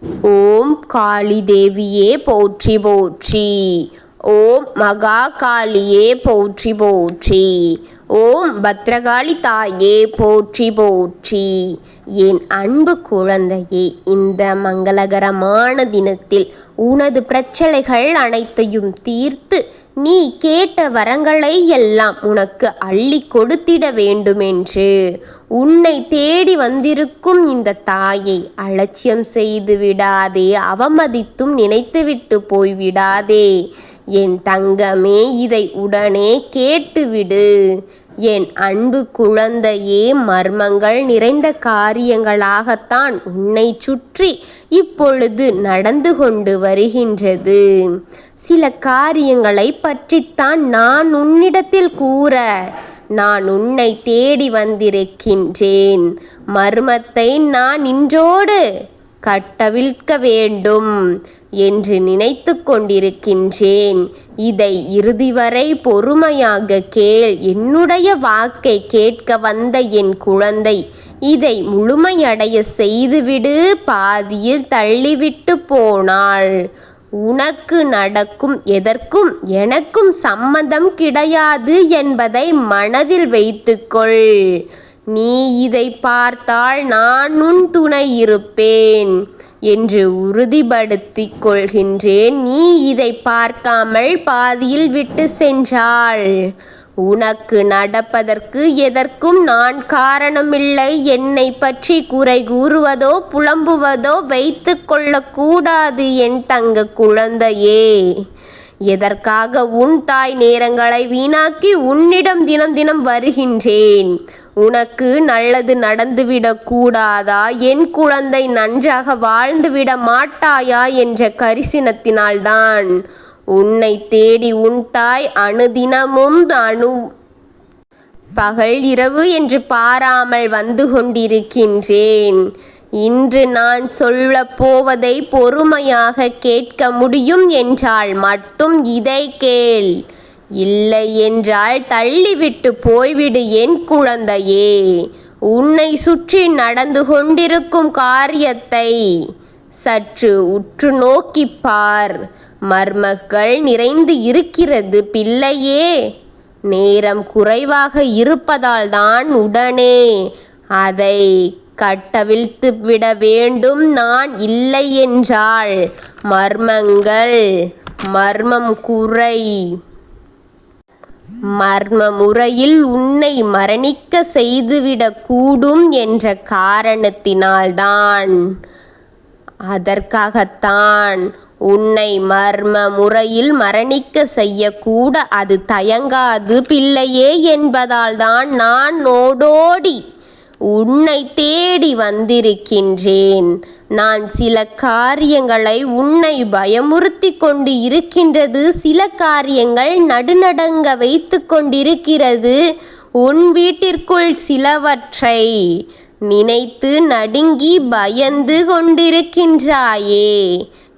ஓம் காளி தேவியே போற்றி போற்றி. ஓம் மகா காளியே போற்றி போற்றி. ஓம் பத்ரகாளி தாயே போற்றி போற்றி. என் அன்பு குழந்தையே, இந்த மங்களகரமான தினத்தில் உனது பிரச்சனைகள் அனைத்தையும் தீர்த்து நீ கேட்ட வரங்களை எல்லாம் உனக்கு அள்ளி கொடுத்திட வேண்டுமென்று உன்னை தேடி வந்திருக்கும் இந்த தாயை அலட்சியம் செய்து விடாதே, அவமதித்தும் நினைத்துவிட்டு போய்விடாதே. என் தங்கமே, இதை உடனே கேட்டுவிடு. என் அன்பு குழந்தையே, மர்மங்கள் நிறைந்த காரியங்களாகத்தான் உன்னை சுற்றி இப்பொழுது நடந்து கொண்டு வருகின்றது. சில காரியங்களை பற்றித்தான் நான் உன்னிடத்தில் கூற நான் உன்னை தேடி வந்திருக்கின்றேன். மர்மத்தை நான் இன்றோடு கட்டவிழ்க்க வேண்டும் என்று நினைத்து கொண்டிருக்கின்றேன். இதை இறுதி வரை பொறுமையாக கேள். என்னுடைய வாக்கை கேட்க வந்த என் குழந்தை, இதை முழுமையடைய செய்துவிடு. பாதியில் தள்ளிவிட்டு போனாள். உனக்கு நடக்கும் எதற்கும் எனக்கும் சம்மதம் கிடையாது என்பதை மனதில் வைத்துக்கொள். நீ இதை பார்த்தால் நான் உன் துணை இருப்பேன் என்று உறுதிப்படுத்திக் கொள்கின்றேன். நீ இதை பார்க்காமல் பாதியில் விட்டு சென்றாள். உனக்கு நடப்பதற்கு எதற்கும் நான் காரணமில்லை. என்னை பற்றி குறை கூறுவதோ புலம்புவதோ வைத்து கொள்ளக்கூடாது என் தங்க குழந்தையே. எதற்காக உன் தாய் நேரங்களை வீணாக்கி உன்னிடம் தினம் தினம் வருகின்றேன்? உனக்கு நல்லது நடந்துவிடக் கூடாதா? என் குழந்தை நன்றாக வாழ்ந்துவிட மாட்டாயா என்ற கரிசனத்தினால்தான் உன்னை தேடி உன் தாய் அணுதினமும் பகல் இரவு என்று பாராமல் வந்து கொண்டிருக்கின்றேன். இன்று நான் சொல்லப் போவதை பொறுமையாக கேட்க முடியும் என்றால் மட்டும் இதை கேள். இல்லை என்றால் தள்ளிவிட்டு போய்விடு என் குழந்தையே. உன்னை சுற்றி நடந்து கொண்டிருக்கும் காரியத்தை சற்று உற்று நோக்கிப்பார். மர்மங்கள் நிறைந்து இருக்கிறது பிள்ளையே. நேரம் குறைவாக இருப்பதால் தான் உடனே அதை கட்டவிழ்த்து விட வேண்டும். நான் இல்லை என்றால் மர்ம முறையில் உன்னை மரணிக்க செய்துவிடக் கூடும் என்ற காரணத்தினால்தான், அதற்காகத்தான் உன்னை மர்ம முறையில் மரணிக்க செய்யக்கூட அது தயங்காது பிள்ளையே என்பதால் தான் நான் ஓடோடி உன்னை தேடி வந்திருக்கின்றேன். நான் சில காரியங்களை உன்னை பயமுறுத்தி கொண்டு இருக்கின்றது. சில காரியங்கள் நடுநடுங்க வைத்து கொண்டிருக்கிறது. உன் வீட்டிற்குள் சிலவற்றை நினைத்து நடுங்கி பயந்து கொண்டிருக்கின்றாயே.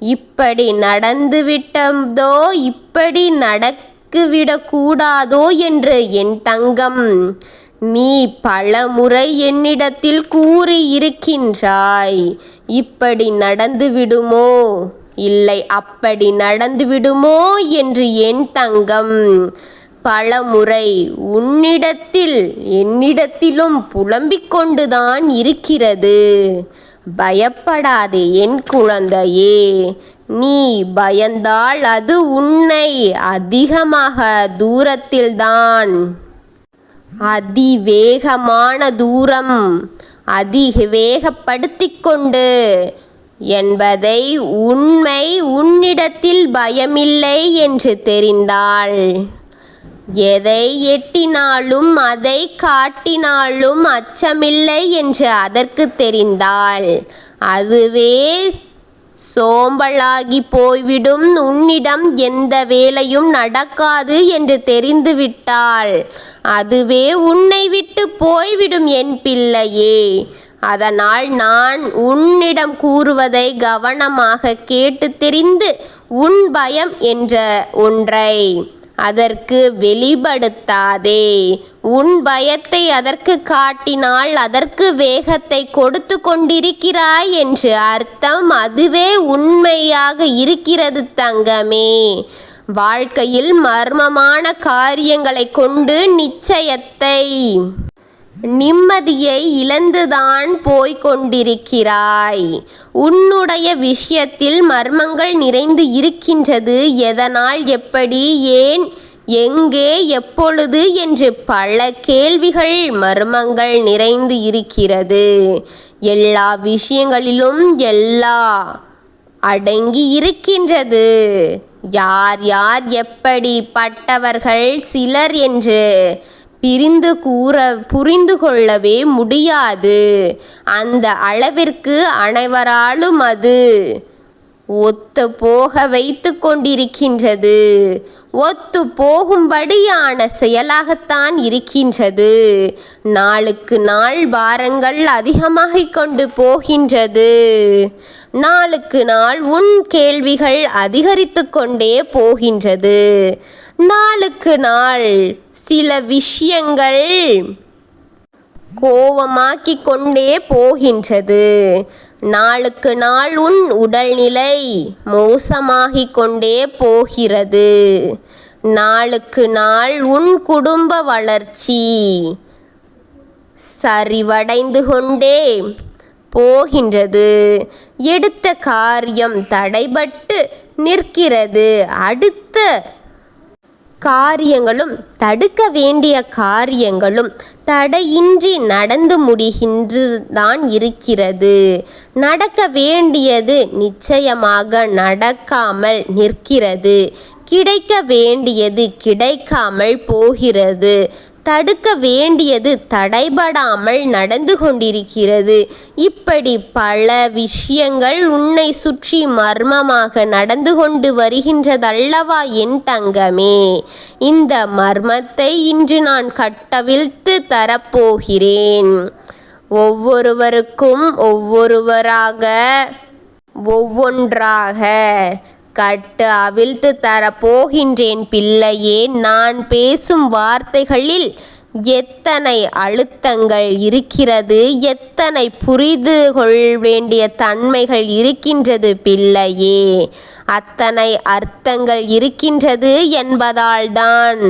இப்படி நடந்துவிட்டதோ, இப்படி நடக்கிவிடக்கூடாதோ என்று என் தங்கம் நீ பல முறை என்னிடத்தில் கூறி இருக்கின்றாய். இப்படி நடந்துவிடுமோ, இல்லை அப்படி நடந்துவிடுமோ என்று என் தங்கம் பல முறை உன்னிடத்தில் என்னிடத்திலும் புலம்பிக் கொண்டுதான் இருக்கிறது. பயப்படாதே என் குழந்தையே. நீ பயந்தால் அது உன்னை அதிகமாக தூரத்தில்தான் அதிவேகமான தூரம் அதிவேகப்படுத்திக் கொண்டு என்பதை உண்மை. உன்னிடத்தில் பயமில்லை என்று தெரிந்தால் எதை எட்டினாலும் அதை காட்டினாலும் அச்சமில்லை என்று அதற்கு தெரிந்தால் அதுவே சோம்பலாகி போய்விடும். உன்னிடம் எந்த வேலையும் நடக்காது என்று தெரிந்துவிட்டால் அதுவே உன்னை விட்டு போய்விடும் என் பிள்ளையே. அதனால் நான் உன்னிடம் கூறுவதை கவனமாக கேட்டு தெரிந்து உன் பயம் என்ற ஒன்றை அதற்கு வெளிப்படுத்தாதே. உன் பயத்தை அதற்கு காட்டினால் அதற்கு வேகத்தை கொடுத்து கொண்டிருக்கிறாய் என்று அர்த்தம். அதுவே உண்மையாக இருக்கிறது தங்கமே. வாழ்க்கையில் மர்மமான காரியங்களை கொண்டு நிம்மதியை இழந்துதான் போய்கொண்டிருக்கிறாய். உன்னுடைய விஷயத்தில் மர்மங்கள் நிறைந்து இருக்கின்றது. எதனால், எப்படி, ஏன், எங்கே, எப்பொழுது என்று பல கேள்விகள், மர்மங்கள் நிறைந்து இருக்கிறது. எல்லா விஷயங்களிலும் எல்லாம் அடங்கி இருக்கின்றது. யார் யார் எப்படிப்பட்டவர்கள் சிலர் என்று புரிந்து கொள்ளவே முடியாது. அந்த அளவிற்கு அனைவராலும் அது ஒத்து போக வைத்து கொண்டிருக்கின்றது. ஒத்து போகும்படியான செயலாகத்தான் இருக்கின்றது. நாளுக்கு நாள் பாரங்கள் அதிகமாகிக் கொண்டு போகின்றது. நாளுக்கு நாள் உன் கேள்விகள் அதிகரித்து கொண்டே போகின்றது. நாளுக்கு நாள் சில விஷயங்கள் கோபமாக்கிக் கொண்டே போகின்றது. நாளுக்கு நாள் உன் உடல்நிலை மோசமாகிக் கொண்டே போகிறது. நாளுக்கு நாள் உன் குடும்ப வளர்ச்சி சரிவடைந்து கொண்டே போகின்றது. எடுத்த காரியம் தடைபட்டு நிற்கிறது. அடுத்த காரியங்களும் தடுக்க வேண்டிய காரியங்களும் தடையின்றி நடந்து முடிகின்றுதான் இருக்கிறது. நடக்க வேண்டியது நிச்சயமாக நடக்காமல் நிற்கிறது. கிடைக்க வேண்டியது கிடைக்காமல் போகிறது. தடுக்க வேண்டியது தடைபடாமல் நடந்து கொண்டிருக்கிறது. இப்படி பல விஷயங்கள் உன்னை சுற்றி மர்மமாக நடந்து கொண்டு வருகின்றதல்லவா என் தங்கமே. இந்த மர்மத்தை இன்று நான் கட்டவிழ்த்து தரப்போகிறேன். ஒவ்வொருவருக்கும் ஒவ்வொன்றாக கட்டு அவிழ்த்து தரப்போகின்றேன் பிள்ளையே. நான் பேசும் வார்த்தைகளில் எத்தனை அழுத்தங்கள் இருக்கிறது, எத்தனை புரிந்து கொள்ள வேண்டிய தன்மைகள் இருக்கின்றது பிள்ளையே. அத்தனை அர்த்தங்கள் இருக்கின்றது என்பதால்தான்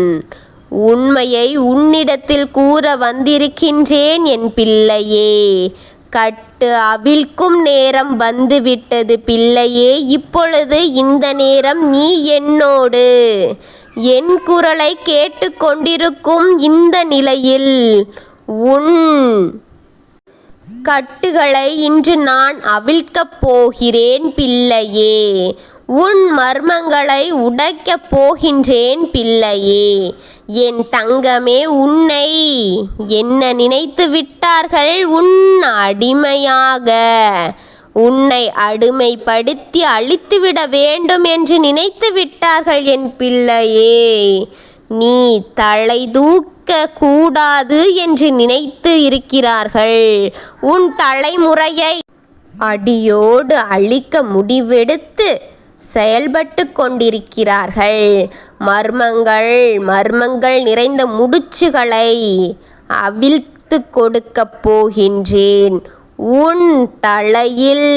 உண்மையை உன்னிடத்தில் கூற வந்திருக்கின்றேன் என் பிள்ளையே. கட்டு அவிழ்க்கும் நேரம் வந்துவிட்டது பிள்ளையே. இப்பொழுது இந்த நேரம் நீ என்னோடு என் குரலை கேட்டுக்கொண்டிருக்கும் இந்த நிலையில் உன் கட்டுகளை இன்று நான் அவிழ்க்கப் போகிறேன் பிள்ளையே. உன் மர்மங்களை உடைக்கப் போகின்றேன் பிள்ளையே. என் தங்கமே, உன்னை என்ன நினைத்து விட்டார்கள்? உன் அடிமையாக உன்னை அடிமைப்படுத்தி அழித்துவிட வேண்டும் என்று நினைத்து விட்டார்கள் என் பிள்ளையே. நீ தலை தூக்க கூடாது என்று நினைத்து இருக்கிறார்கள். உன் தலைமுறையை அடியோடு அழிக்க முடிவெடுத்து செயல்பட்டு கொண்டிருக்கிறார்கள். மர்மங்கள் நிறைந்த முடிச்சுகளை அவிழ்த்து கொடுக்கப் போகின்றேன் உன் தலையில்.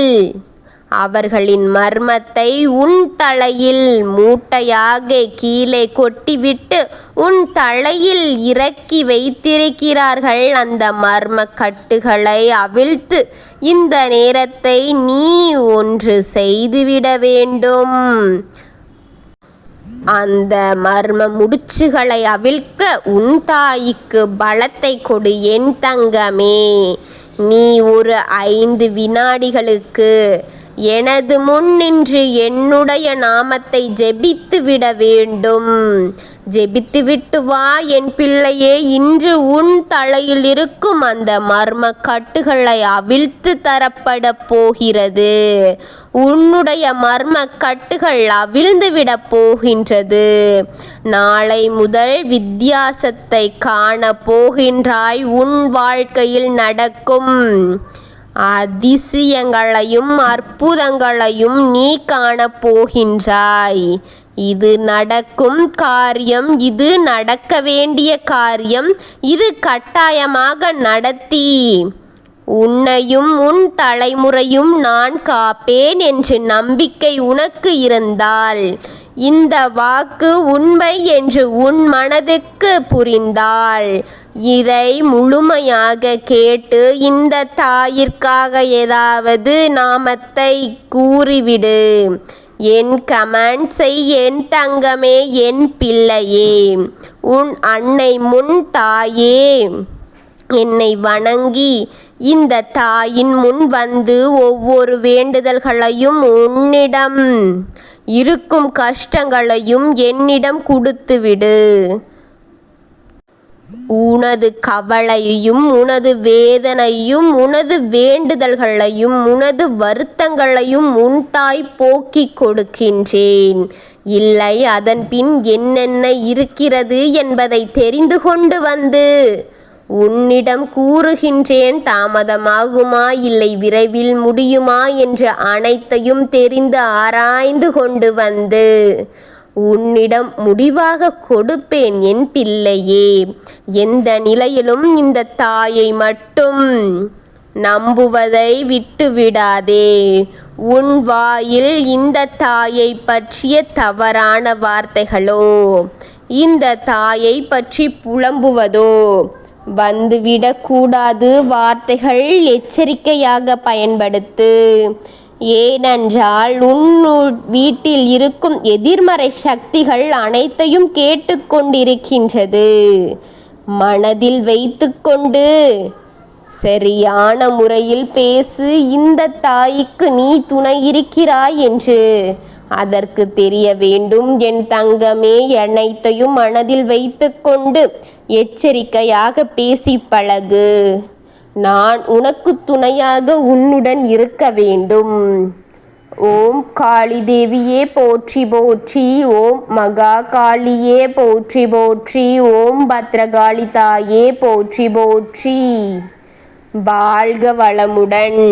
அவர்களின் மர்மத்தை உன் தலையில் மூட்டையாக கீழே கொட்டிவிட்டு உன் தலையில் இறக்கி வைத்திருக்கிறார்கள். அந்த மர்ம கட்டுகளை அவிழ்த்து இந்த நேரத்தை நீ ஒன்று செய்துவிட வேண்டும். அந்த மர்ம முடிச்சுகளை அவிழ்க்க உன் தாய்க்கு பலத்தை கொடு என் தங்கமே. நீ ஒரு 5 வினாடிகளுக்கு எனது முன் நின்று என்னுடைய நாமத்தை ஜெபித்து விட வேண்டும். ஜெபித்து விட்டு வா என் பிள்ளையே. இன்று உன் தலையில் இருக்கும் அந்த மர்ம கட்டுகளை அவிழ்த்து தரப்பட போகிறது. உன்னுடைய மர்ம கட்டுகள் அவிழ்ந்து விட போகின்றது. நாளை முதல் வித்தியாசத்தை காண போகின்றாய். உன் வாழ்க்கையில் நடக்கும் அதிசயங்களையும் அற்புதங்களையும் நீ காண போகின்றாய். இது நடக்கும் காரியம், இது நடக்க வேண்டிய காரியம். இது கட்டாயமாக நடத்தி உன்னையும் உன் தலைமுறையும் நான் காப்பேன் என்று நம்பிக்கை உனக்கு இருந்தால், இந்த வாக்கு உண்மை என்று உன் மனதுக்கு புரிந்தால், இதை முழுமையாக கேட்டு இந்த தாயிற்காக ஏதாவது நாமத்தை கூறிவிடு. என் கமெண்ட்ஸை என் தங்கமே, என் பிள்ளையே, உன் அன்னை முன் தாயே என்னை வணங்கி இந்த தாயின் முன் வந்து ஒவ்வொரு வேண்டுதல்களையும் உன்னிடம் இருக்கும் கஷ்டங்களையும் என்னிடம் கொடுத்துவிடு. உனது கவலையையும் உனது வேதனையும் உனது வேண்டுதல்களையும் உனது வருத்தங்களையும் உன் தாய் போக்கிக் கொடுக்கின்றேன். இல்லை, அதன் பின் என்னென்ன இருக்கிறது என்பதை தெரிந்து கொண்டு வந்து உன்னிடம் கூறுகின்றேன். தாமதமாகுமா இல்லை விரைவில் முடியுமா என்று அனைத்தையும் தெரிந்து ஆராய்ந்து கொண்டு வந்து உன்னிடம் முடிவாக கொடுப்பேன். என் பிள்ளையே, எந்த நிலையிலும் இந்த தாயை மட்டும் நம்புவதை விட்டுவிடாதே. உன் வாயில் இந்த தாயை பற்றிய தவறான வார்த்தைகளோ இந்த தாயை பற்றி புலம்புவதோ வந்துவிடக்கூடாது. வார்த்தைகள் எச்சரிக்கையாக பயன்படுத்து. ஏனென்றால் உன் வீட்டில் இருக்கும் எதிர்மறை சக்திகள் அனைத்தையும் கேட்டுக்கொண்டிருக்கின்றது. மனதில் வைத்துக்கொண்டு சரியான முறையில் பேசு. இந்த தாய்க்கு நீ துணை இருக்கிறாய் என்று அதற்கு தெரிய வேண்டும். என் தங்கமே, அனைத்தையும் மனதில் வைத்துக்கொண்டு எச்சரிக்கையாக பேசி பழகு. நான் உனக்கு துணையாக உன்னுடன் இருக்க வேண்டும். ஓம் காளி தேவியே போற்றி போற்றி. ஓம் மகா காளியே போற்றி போற்றி. ஓம் பத்ரகாளி தாயே போற்றி போற்றி. வாழ்க வளமுடன்.